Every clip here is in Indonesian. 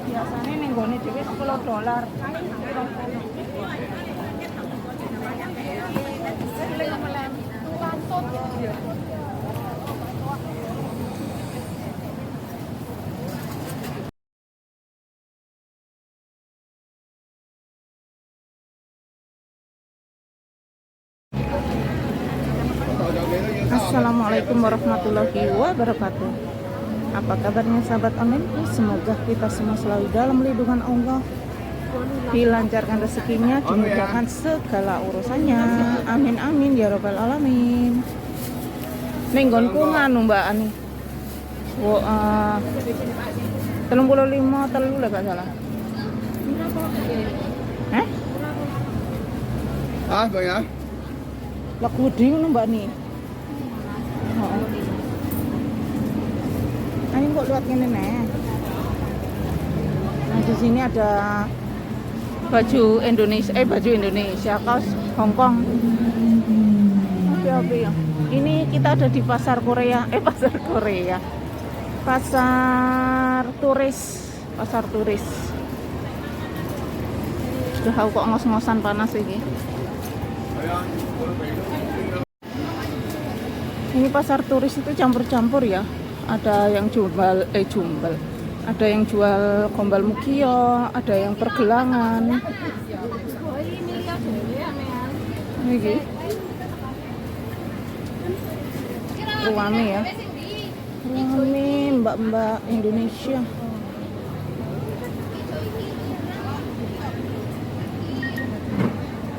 Biasanya ning gone dhewe $10. Assalamualaikum warahmatullahi wabarakatuh. Apa kabarnya sahabat online? Semoga kita semua selalu dalam lindungan Allah, dilancarkan rezekinya, dimudahkan segala urusannya. Amin amin ya robbal alamin. Nenggonku nganu Mbak Ani. 35 telu lah gak salah. Banyak. Lagu di ngono Mbak Ani. Ini kok lihat ini nih. Nah di sini ada baju Indonesia, kaos Hongkong. Oke ya. Ini kita ada di pasar turis. Udah aku kok ngos-ngosan panas ini. Ini pasar turis itu campur-campur ya. Ada yang jual, ada yang jual gombal mukio, ada yang pergelangan. Ini ruame ya, ruame mbak-mbak Indonesia.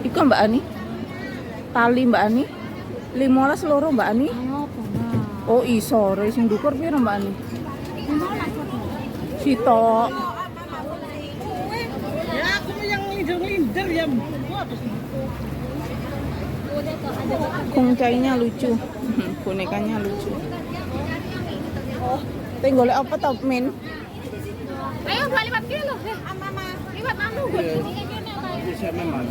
Iku Mbak Ani, tali Mbak Ani, 15 loro Mbak Ani. Oh iso, sing dukur piro Mbak Ani? Sitok. Ya aku yang linder ya. Kungcainya lucu. Bonekanya lucu. Oh, tinggal apa top min? Ayo balik 4 kilo. Mama, liwat anu. Bisa memang.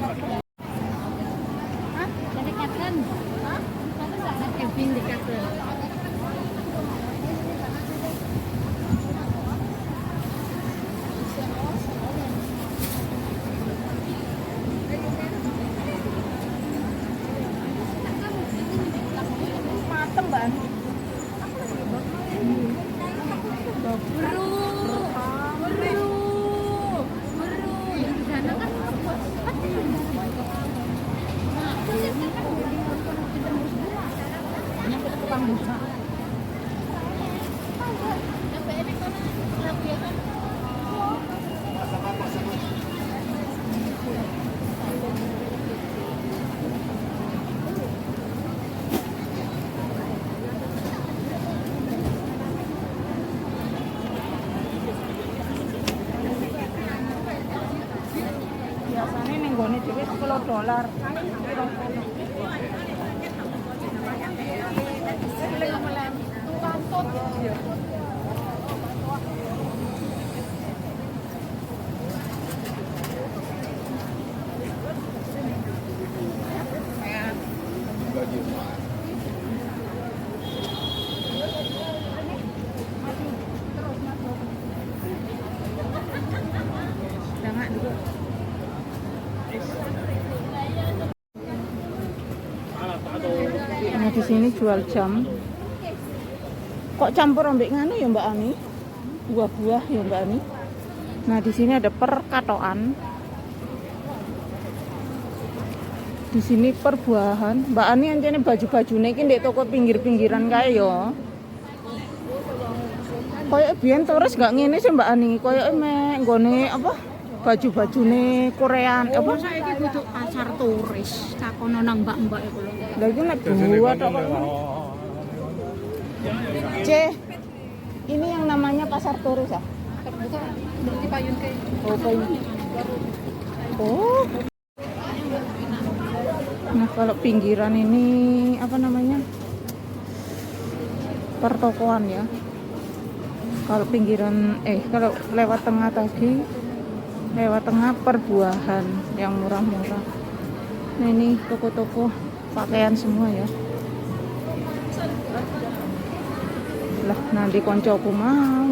Hah? Dekatkan. Hah? Tapi sangat camping dekatkan. Mateng Mbak. Biasanya ning gone dhewe $10. Nah di sini jual jam. Kok campur ambek nganu ya Mbak Ani? Buah-buah ya Mbak Ani. Nah di sini ada perkatoan. Di sini perbuahan. Mbak Ani ancene baju-bajune iki ndek toko pinggir-pinggiran kae ya. Kayak biyen turis gak ngene sih Mbak Ani. Kayak mek nggone apa? Baju-bajune Korean apa? Saiki kudu pasar turis. Takono nang mbak-mbak iku lho. Lah iki nek buah tok kok. C. Ini yang namanya pasar turis ya? Berarti payun kayak. Oh, payun. Oh. Kalau pinggiran ini apa namanya? Pertokoan ya. Kalau pinggiran kalau lewat tengah tadi, lewat tengah perbuahan yang murah-murah. Nah ini toko-toko pakaian semua ya. Lah nanti koncoku mau,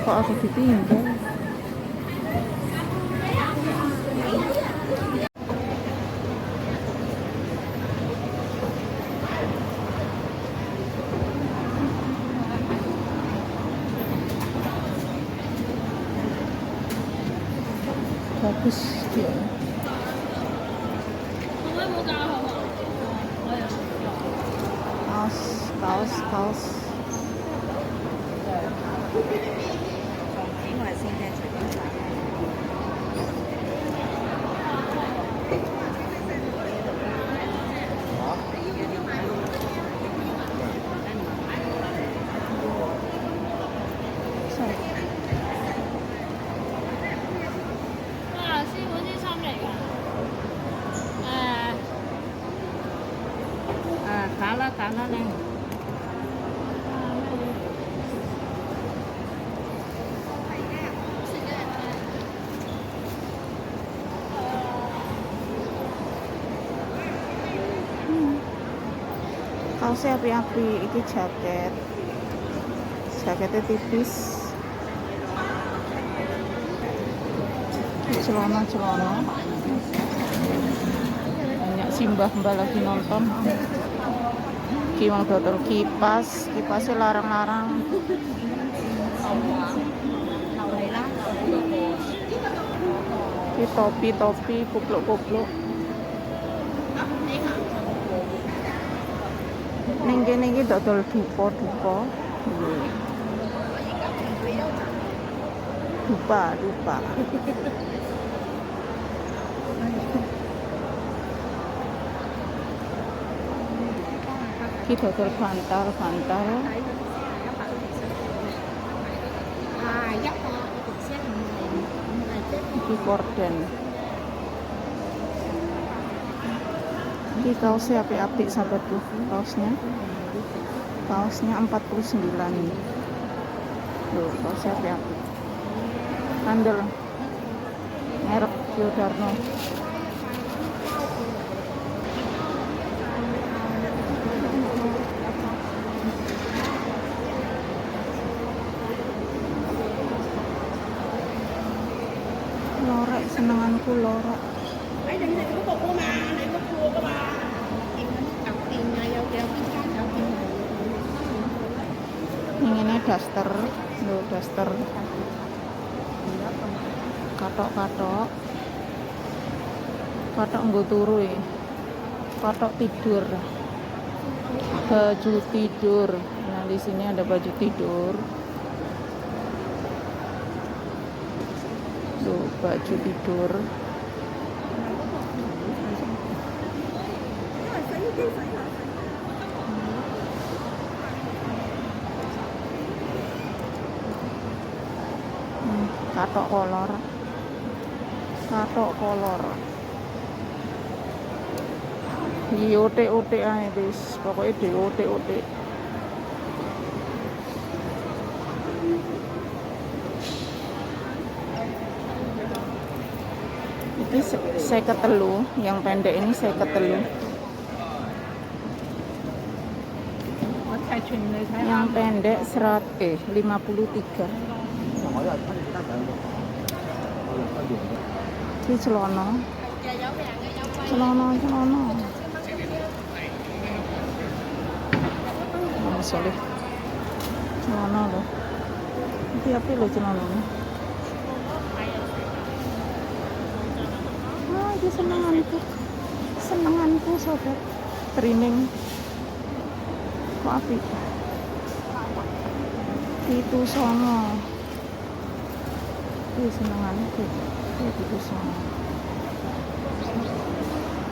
kok aku ditinggal. Bagus dia. Kaos. Kalah neng. Kaosnya api-api, ini jaketnya tipis, celana banyak simbah mbak lagi nonton. Kiwang dodol kipasnya larang-larang. Ini topi kupluk. Ning kene iki dodol dupa. Dupa. Iki dodol bantal. Iki korden. Ini kaosnya api-api sahabatku. Kaosnya 49 nih. Tuh, kaosnya api-api. Handel merek Giordano. Lorek senenganku lorek. Ini daster, daster. Katok nggo turu ya. Katok tidur. Baju tidur. Nah, di sini ada baju tidur. Tuh, baju tidur. Katok kolor. Ote ae wis, pokoke ote. Ini saya ketelu, yang pendek ini saya ketelu. Yang pendek 53. Ini celana. Sorry. Celana loh. Ini apa loh celana? Ini senenganku sobat. Training. Kok api? Itu sono. Ini senenganku. Itu sono.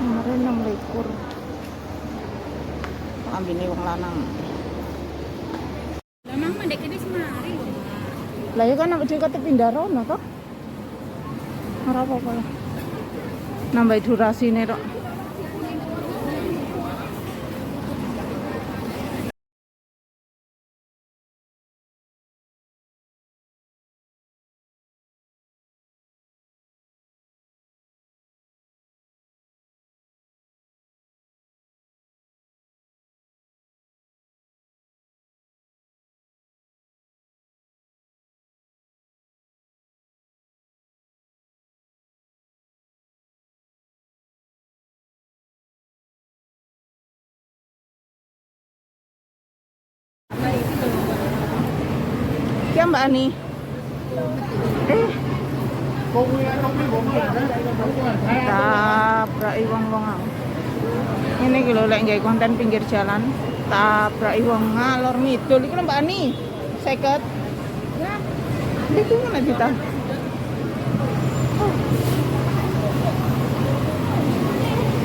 Kemarin 6 likur. Ambine wong lanang. Lah mang mendek ini semari lho. Lah ya kan nek kate pindah rono to. Ora apa-apa lah. Nambah durasine tok. Mbak Ani. Tabraki wong-wong. Ini iki lho lek nggawe konten pinggir jalan, tabraki wong ngalor ngidul iku lho Mbak Ani. 50. Ya. Iku mana kita?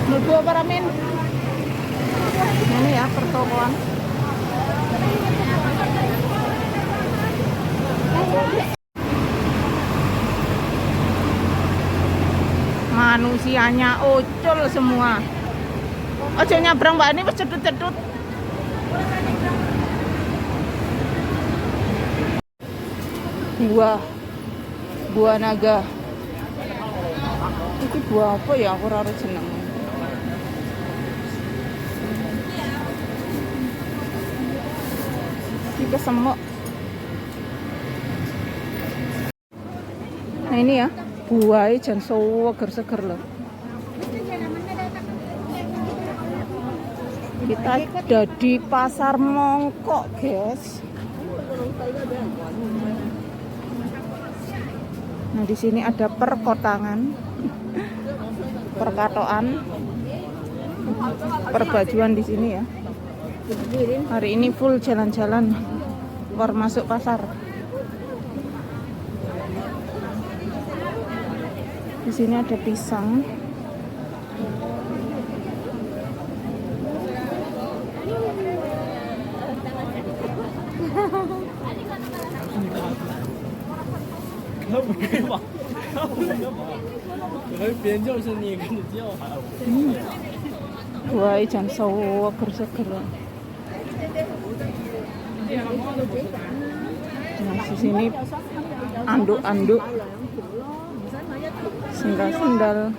Mlebu apa ramen? Ini ya pertokoan. Manusianya ucul semua. Ojo nyabrang Mbak ini wis cedut-cedut. Buah naga. Iki buah apa ya? Aku ora jeneng. Iki kesemuk. Nah ini ya, buahnya jan seger-seger loh. Kita ada di pasar Mongkok, guys. Nah di sini ada perkotangan, perkatoan, perbajuan di sini ya. Hari ini full jalan-jalan, keluar masuk pasar. Di sini ada pisang. Buah jan seger-seger. Nah, di sini anduk-anduk, sendal-sendal.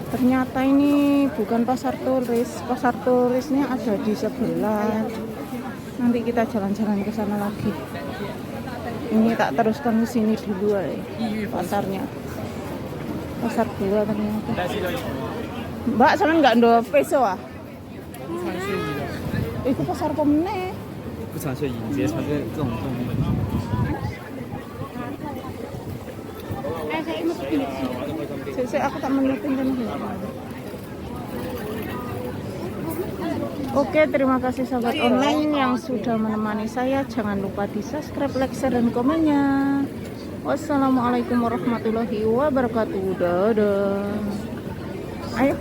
Ternyata ini bukan pasar turis. Pasar turisnya ada di sebelah. Nanti kita jalan-jalan ke sana lagi. Ini tak teruskan ke sini dulu ya. Pasarnya. Pasar gua ternyata. Mbak, sampean enggak ndo peso ah? Itu pasar pemene. 不尝试迎接它这种动物。 Aku tak menyetin kan. Oke, terima kasih sahabat online yang sudah menemani saya. Jangan lupa di subscribe, like, share, dan komennya. Wassalamualaikum warahmatullahi wabarakatuh. Dadah. Ayo.